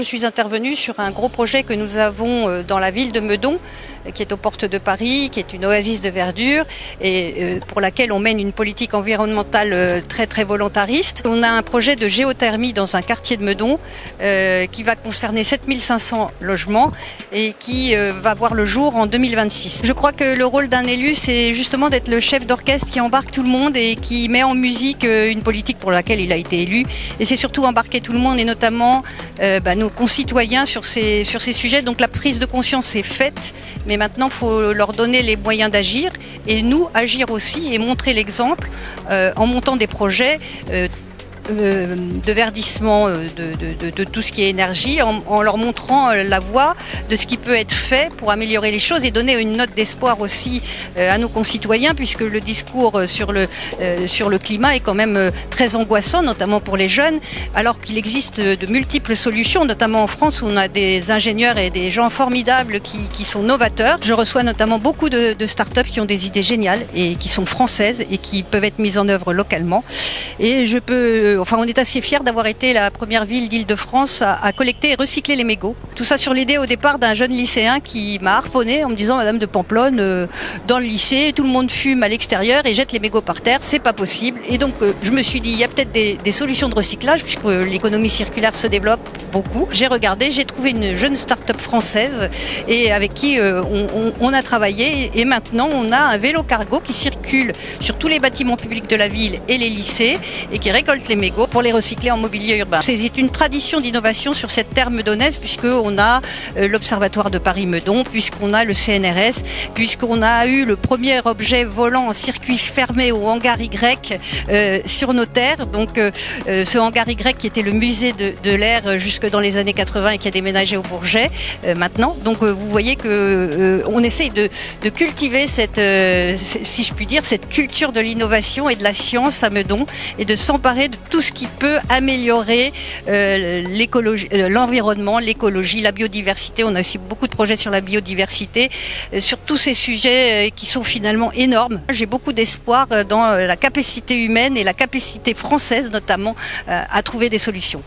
je suis intervenue sur un gros projet que nous avons dans la ville de Meudon, qui est aux portes de Paris, qui est une oasis de verdure et pour laquelle on mène une politique environnementale très très volontariste. On a un projet de géothermie dans un quartier de Meudon qui va concerner 7500 logements et qui va voir le jour en 2026. Je crois que le rôle d'un élu, c'est justement d'être le chef d'orchestre qui embarque tout le monde et qui met en musique une politique pour laquelle il a été élu. Et c'est surtout embarquer tout le monde et notamment nos concitoyens sur ces sujets. Donc la prise de conscience est faite, mais maintenant il faut leur donner les moyens d'agir et nous agir aussi et montrer l'exemple en montant des projets de verdissement de tout ce qui est énergie, en leur montrant la voie de ce qui peut être fait pour améliorer les choses et donner une note d'espoir aussi à nos concitoyens, puisque le discours sur le climat est quand même très angoissant, notamment pour les jeunes, alors qu'il existe de multiples solutions, notamment en France où on a des ingénieurs et des gens formidables qui sont novateurs. Je reçois notamment beaucoup de start-up qui ont des idées géniales et qui sont françaises et qui peuvent être mises en œuvre localement. Et on est assez fiers d'avoir été la première ville d'Île-de-France à collecter et recycler les mégots. Tout ça sur l'idée au départ d'un jeune lycéen qui m'a harponné en me disant: Madame de Pamplonne, dans le lycée, tout le monde fume à l'extérieur et jette les mégots par terre, c'est pas possible. Et donc je me suis dit, il y a peut-être des solutions de recyclage puisque l'économie circulaire se développe beaucoup. J'ai regardé, j'ai trouvé une jeune start-up française et avec qui on a travaillé et maintenant on a un vélo cargo qui circule sur tous les bâtiments publics de la ville et les lycées et qui récolte les mégots pour les recycler en mobilier urbain. C'est une tradition d'innovation sur cette terre meudonnaise puisqu'on a l'Observatoire de Paris-Meudon, puisqu'on a le CNRS, puisqu'on a eu le premier objet volant en circuit fermé au hangar Y sur nos terres. Donc ce hangar Y qui était le musée de l'air jusque dans les années 80 et qui a déménagé au Bourget maintenant. Donc vous voyez que on essaye de cultiver si je puis dire, cette culture de l'innovation et de la science à Meudon et de s'emparer de tout ce qui peut améliorer l'écologie, l'environnement, l'écologie, la biodiversité. On a aussi beaucoup de projets sur la biodiversité, sur tous ces sujets qui sont finalement énormes. J'ai beaucoup d'espoir dans la capacité humaine et la capacité française notamment à trouver des solutions.